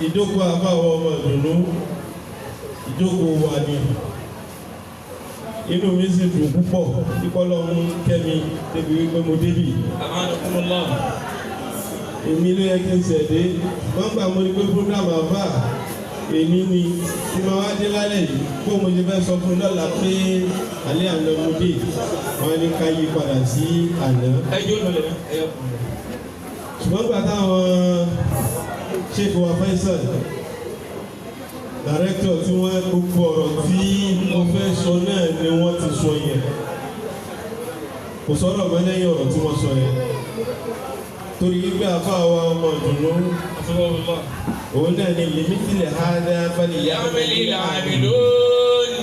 ìjókòó àbáwọ̀ ọmọ ìdùnnú ìjókòó wa ni inú mi sì dùn púpọ̀ kíkọ́lọ́run kẹ́mi débi wípé mo débì. Èmi ló yẹ kí n ṣẹ̀dé wọ́n gbà mo ní pé program àbá èmi ni tí máa wá dé lálẹ́ yìí kó mo ṣe fẹ́ sọ fún lọ́la pé alẹ́ àná mo dé wọ́n ní ká yí padà sí àná. Ṣùgbọ́n gbà táwọn ṣèkò wa Faisal director tí wọ́n gbogbo ọ̀rọ̀ tí mo fẹ́ sọ náà ni wọ́n ti sọ yẹn kò sọ̀rọ̀ mọ́ lẹ́yìn ọ̀rọ̀ tí wọ́n sọ yẹn torí wípé àfáàwọ̀ ọmọ ìdùnnú òun náà ni lèmítìlẹ̀ hádá fẹ́lẹ̀ ìyá mẹ́lẹ̀ àmìlónì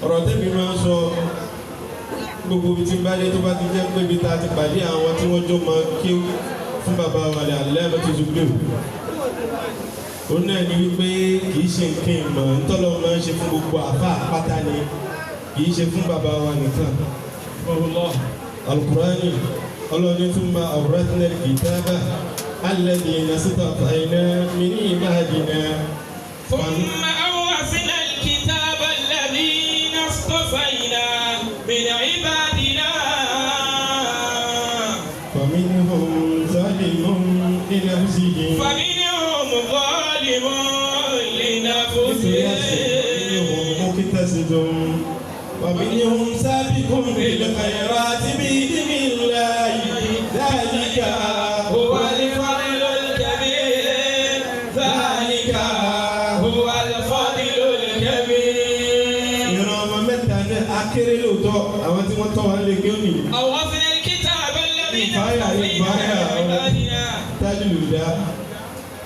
ọ̀rọ̀ tẹ́mi máa ń sọ gbogbo ibi tí bá dé tó bá ti jẹ́ pé ibi tá a ti pàdé àwọn tí wọ́n jọ máa kí fún bàbá wa lẹ́ àlẹ́ bá ti zùgbé òun náà ni wípé kìí ṣe nǹkan ìmọ̀ ntọ́lọ́ máa ń ṣe fún gbogbo àfa àpáta ni kìí ṣe fún bàbá wa nìkan. Al-Qur'ani ọlọ́ni tún máa awrathna al-kitaba alladhina istafayna min ibadina. Thumma awrathna al-kitaba alladhina istafayna min ibadina. Faminhum zalimun li nafsihi. ومنهم سابق بالخيرات بإذن الله ذلك هو الفضل الكبير ذلك هو الفضل الكبير. يوم متى أكل لوتو أوانتي متوان لكيوني. أوصل الكتاب الذي نستطيع عبادنا. تجلودا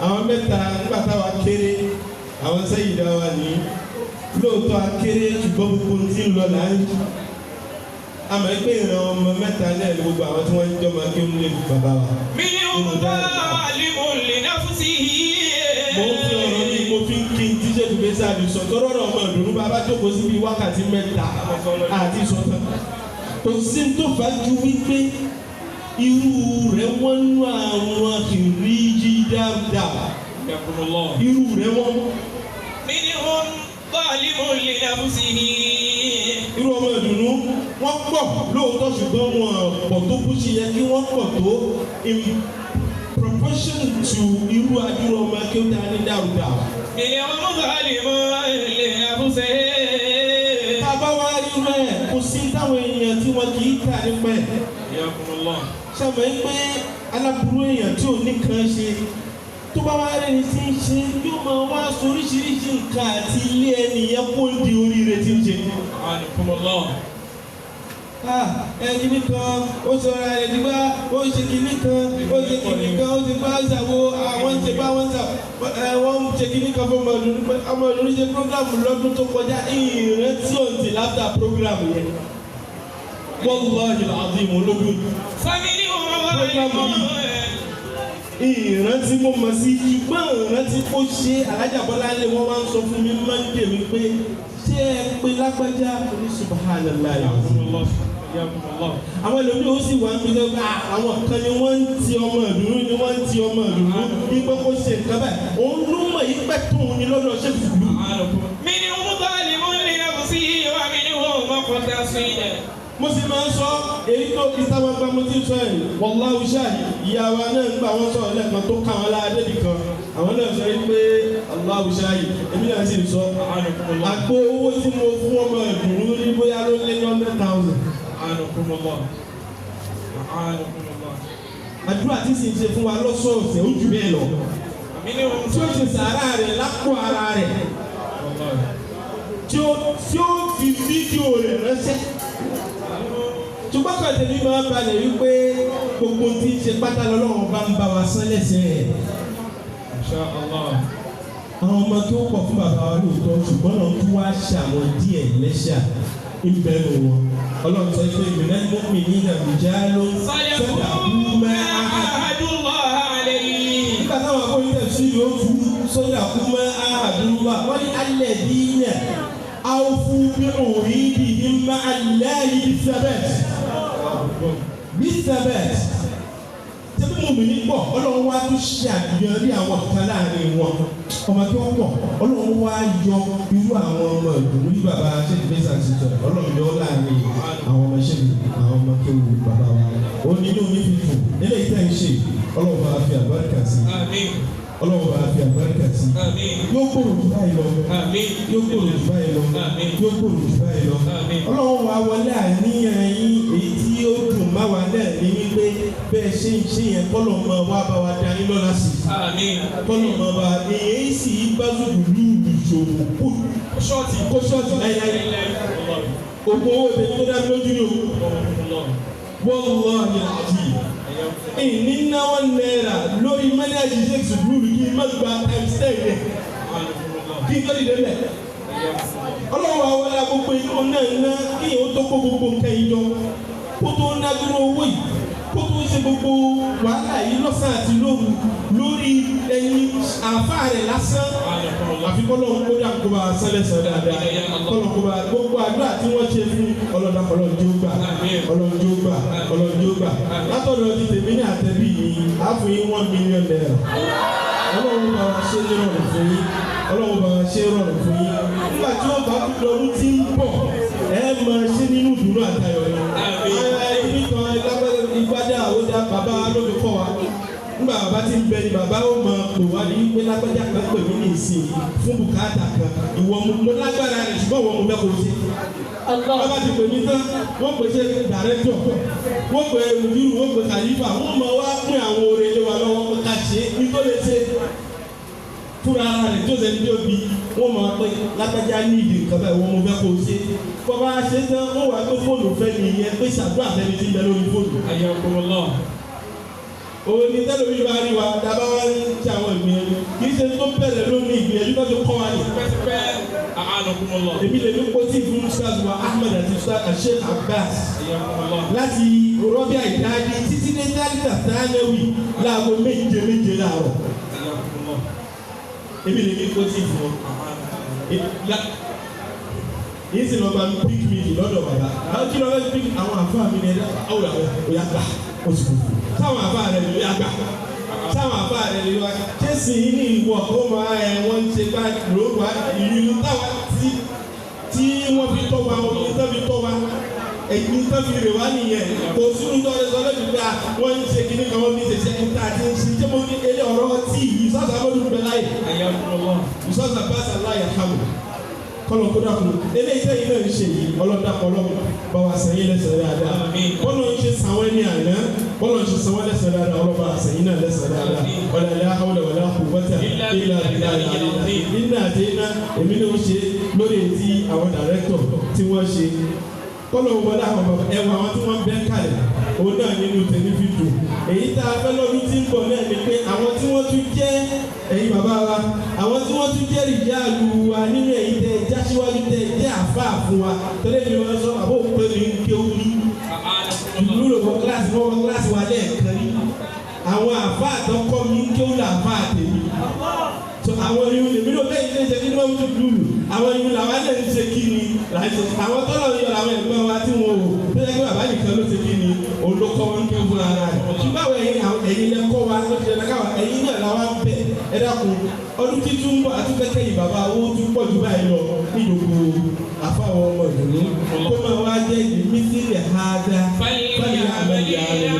àwọn mẹ́ta nígbà táwa kéré àwọn sẹ́yìn dá wa ní lóòótọ́ akéré ṣùgbọ́n gbogbo tí ń lọ láàyè àmọ́ ẹgbẹ́ ìran ọmọ mẹ́ta náà ní gbogbo àwọn tí wọ́n ń jọ máa ké ń lé bàbá wa. mi ni mo bá àlìmọ̀ lè náà fún sí i. mo fi ọ̀rọ̀ yìí mo fi ń kí n tíṣẹ́ tó gbé sáà ní sọ tọ́rọ̀ ọ̀rọ̀ ọmọ ìdùnnú bàbá jókòó síbi wákàtí mẹ́ta àti sọ́tàn kò sí tó fà ju wípé irú rẹ̀ wọ́n nú àwọn kìrìjì dáadáa irú rẹ̀ wọ́n. mi ni mo zalimun li nafsihi. irú ọmọ ìdùnnú wọ́n pọ̀ lóòótọ́ ṣùgbọ́n wọn pọ̀ tó kú sí yẹ kí wọ́n pọ̀ tó in proportion to irú adúrú ọmọ akéwìtá ní dáúdà. ìyẹn ọmọ zalimun li nafsihi. tábà wá rí rẹ̀ kò sí táwọn èèyàn tí wọ́n kì í kà nípa ẹ̀. sọ̀rọ̀ yìí pé aláburú èèyàn tí ò ní kan ṣe tó bá wá rẹni tí ń ṣe yóò máa wá oríṣiríṣi nǹkan àti ilé ẹni yẹn kó di oríire tí ń ṣe. Ẹni kan ó sọra rẹ̀ nígbà ó ṣe kìíní kan ó ṣe kìíní kan ó ti bá ṣàwo àwọn ṣe bá wọn ṣà wọ́n ṣe kìíní kan fún ọmọ ìlú ṣe programu lọ́dún tó kọjá ìrántí until after programu yẹn. Wallahi al-azim ológun. Family programu yìí ìrántí mo mọ̀ sí ṣùgbọ́n ìrántí kó ṣe Alájà Bọ́lá lé wọ́n máa ń sọ fún mi máa ń dè mí pé ṣé ẹ pé lágbájá ní subhanallah àwọn ẹlòmíràn ó sì wá ń bí lọ́gbà àwọn kan ni wọ́n ń ti ọmọ ìdùnnú ni wọ́n ń ti ọmọ ìdùnnú bí pé kó ṣe nǹkan báyìí òun ló mọ̀ yí pẹ́ tóun ni lọ́dọ̀ ṣé fùlù. mi ni wọ́n bá lè mú ní ẹ̀kú sí ìwà mi ni wọ́n mọ̀ kọ́ta sí ẹ̀. mo sì máa ń sọ èyí tó fi sáwọn gbá mo ti sọ ẹ̀ wallahu shahid ìyá wa náà ń gbà wọ́n sọ̀rọ̀ lẹ́ẹ̀kan tó ká wọn láadé nìkan àwọn náà sọ pé Allahu shahid èmi náà sì sọ àgbo owó tí mo fún ọmọ ìdùnnú ní bóyá ló lé ní 100,000. àdúrà tí sì ń ṣe fún wa lọ́sọ̀ọ̀sẹ̀ ó jù bẹ́ẹ̀ lọ tí ó ṣe sàárà rẹ̀ lápò ara rẹ̀ tí ó fi fídíò rẹ̀ ránṣẹ́ ṣùgbọ́n kàtẹ́ mi máa balẹ̀ wípé gbogbo tí ń ṣe pátá lọ́wọ́ bá ń bá wa sán lẹ́sẹ̀. àwọn ọmọ tó pọ̀ fún bàbá wa lóòótọ́ ṣùgbọ́n náà tún wá ṣe àwọn díẹ̀ lẹ́ṣà ìbẹ̀rù wọn. Ọlọ́run sọ pé ìgbìmọ̀ mọ́mí ní nàìjíríà ló ń sọ́dà kú mẹ́ àádúrà àlẹ́yìn. nígbà táwọn akóyè sí yóò tú sọ́dà kú mẹ́ àádúrà wọ́n ní alẹ́ dínà awfu bí òrìdì ní máa lẹ́yìn bí sábẹ́t. bí sábẹ́t. tẹ́lẹ̀ mòmí ní pọ̀ ọlọ́run wá tún ṣe àgbìyànjú àwọn kan láàrin wọn ọmọ tí wọ́n pọ̀ ọlọ́run wá yọ irú àwọn ọmọ ìdùnnú ní bàbá ṣẹ́ni fẹ́sà ti tọ̀ ọlọ́run yọ láàrin àwọn ọmọ ṣẹ́ni àwọn ọmọ tó wù bàbá wa ó nínú ní fífò nílé ìtẹ́ ń ṣe ọlọ́run bá fi àbáríkà sí ọlọ́run bá fi àbáríkà sí yóò gbòòrò jù báyìí lọ yóò gbòòrò jù báyìí lọ yóò gbòòrò jù báyìí lọ ọlọ́run wa wọlé àníyàn yín èyí tí ó dùn má wa náà ní wípé bẹ́ẹ̀ ṣe ń ṣe yẹn kọ́lọ̀ mọ́ wa bá wa dání lọ́la sí kọ́lọ̀ mọ́ wa èyí sì bá zùdù lùdù ṣòwò kó ṣọ́ọ̀tì láíláí ogun owó ìbẹ̀rẹ̀ tó dá lójú ní wọ́n lọ́ àyàjì ìní náwó náírà lórí mẹ́nẹ́jì ṣe ṣùgbọ́n kí n má gba times 10 rẹ̀ kí n tó dìde bẹ̀. ọlọ́run àwọn ọlá gbogbo ikọ̀ náà ná kí n ó tó kó gbogbo nǹkan yìí jọ kó tó ná dúró owó yìí kó tó ṣe gbogbo wàhálà yìí lọ́sàn àti lóru lórí ẹyin àáfàá rẹ̀ lásán àfi kọ́lọ́run kó dà kó bá sẹ́lẹ̀sẹ̀ dáadáa kọ́lọ́run kó bá gbogbo àdúrà tí wọ́n ṣe fún ọlọ́dà ọlọ́run tí ó gbà ọlọ́run tí ó gbà ọlọ́run tí ó gbà látọ̀dọ̀ ti tèmi ní àtẹ̀bí yìí á fún yín $1 million. ọlọ́run bá wa ṣe é rọrùn fún yín ọlọ́run bá wa ṣe é rọrùn fún yín nígbà tí ó bá kú lọ́dún tí ń bọ̀ ẹ máa ṣe nínú ìdùnnú àtayọ̀ yìí ìgbádà àwòdà bàbá lóbi kọ́ wa nígbà bàbá ti ń bẹ ni bàbá ó mọ pò wá ní pé lágbájá kan pè mí ní ìsìn fún bùkátà kan ìwọ mo lágbára rẹ ṣùgbọ́n ìwọ mo fẹ́ kó o ṣe. bàbá ti pè mí tán wọ́n pè ṣe dàrẹ́tọ̀ wọ́n pè mùdírù wọ́n pè kàlífà wọ́n mọ wá pín àwọn oore lé wa lọ́wọ́ pé ká ṣe nítorí ṣe fúnra rẹ̀ tó ṣe ní tóbi wọ́n mọ pé lágbájá ní ìdí nǹkan báyìí wọ́n mo fẹ́ kó o ṣe. bàbá ṣe tán wọ́n wá pé fóònù fẹ́ nìyẹn pé ṣàdúrà fẹ́ni tí ń bẹ lórí fóònù. òun ni tẹ́lẹ̀ mi bá rí wa dábàá wá ń ṣe àwọn ìgbìyànjú kì í ṣe tó bẹ̀rẹ̀ lónìí ìgbìyànjú tó ti kọ́ wa ní. èmi lè ní kó tí fún Ustaz wa Ahmed àti Sheikh Abbas láti rọ́bì àìdáàdì títí dé dálítà sáánẹ́wì láago méje láàárọ̀. èmi lè ní kó tí fún ọ. yìí sì lọ́ọ́ bá mi pík mi lọ́dọ̀ bàbá àwọn kí lọ́ọ́ bá mi pík àwọn àfáà mi ní ẹ̀dá àwọn òyà gbà ó ti kú sáwọn àfáà rẹ̀ ló yà gbà sáwọn àfáà rẹ̀ ló yà kéésì yìí ní ìwọ ó máa ẹ̀ wọ́n ń ṣe bá lóòrùn ìlú táwa tí wọ́n fi tọ́ wa omi tó fi tọ́ wa èyí tó fi rè wá nìyẹn kò sínú tọ́lẹ̀ sọ́lẹ̀ fi gbà wọ́n ń ṣe kíní kan wọ́n fi ṣe níta àti ṣe jẹ́ mo ní ilé ọ̀rọ̀ tí ìsọ́sà mọ́lù bẹ láyé ìsọ́sà bá sà láyé kàmù kọlọ kó dàkú eléyìí tẹ́yìn náà ń ṣe yìí ọlọ́dàpọ̀ ọlọ́mọ bá wa sẹ́yìn lẹ́sẹ̀ dáadáa bọ́lọ̀ ń ṣe sanwó ní àná bọ́lọ̀ ń ṣe sanwó lẹ́sẹ̀ dáadáa ọlọ́ba sẹ́yìn náà lẹ́sẹ̀ dáadáa ọ̀làlẹ́ àwọlẹ̀ wọlé àkùbọ́tà ilà nínú àti iná èmi náà ṣe lórí etí àwọn dàrẹ́tọ̀ tí wọ́n ṣe kọlọ wọlé àwọn bàbá ẹwà àwọn tí wọ́n bẹ́ kalẹ̀ òun náà nínú tẹ̀lé fi dùn èyí tá a fẹ́ lọ́dún tí ń bọ̀ náà ni pé àwọn tí wọ́n tún jẹ́ ẹ̀yin bàbá wa àwọn tí wọ́n tún jẹ́ ìyáàlú wa nínú èyí tẹ jásíwájú tẹ jẹ́ àfáà fún wa tẹ́lẹ̀ mi wọ́n sọ àbó pé mi ń kéwú ní ìlú ló wọ kíláàsì wa lẹ́ẹ̀kan rí àwọn àfáà tó kọ́ mi ń kéwú làfáà tèmi àwọn irun lèmi ló bẹ́ẹ̀ ilé iṣẹ́ kí ni wọ́n tún lùlù àwọn irun làwọn alẹ́ ń ṣe kí ni àwọn tọ́lọ̀ yọ làwọn ẹ̀gbọ́n wa tí wọ́n wò tó yẹ kí bàbá nìkan ló ṣe kí ni olókọ́ wọn kí ó fún ara rẹ̀ ṣùgbọ́n àwọn ẹ̀yin lẹ́kọ́ wa ló ṣe lẹ́kọ́ ẹ̀yin náà làwọn bẹ̀ ẹ dákun ọdún títún bọ̀ àtúnkẹ́kẹ́ yìí bàbá owó tún pọ̀ jù báyìí lọ nídòkó àfáwọn ọmọ ìdùnnú kó máa wá jẹ́ ìmísílẹ̀ háàdá fáyà àmàlẹ́ àlẹ́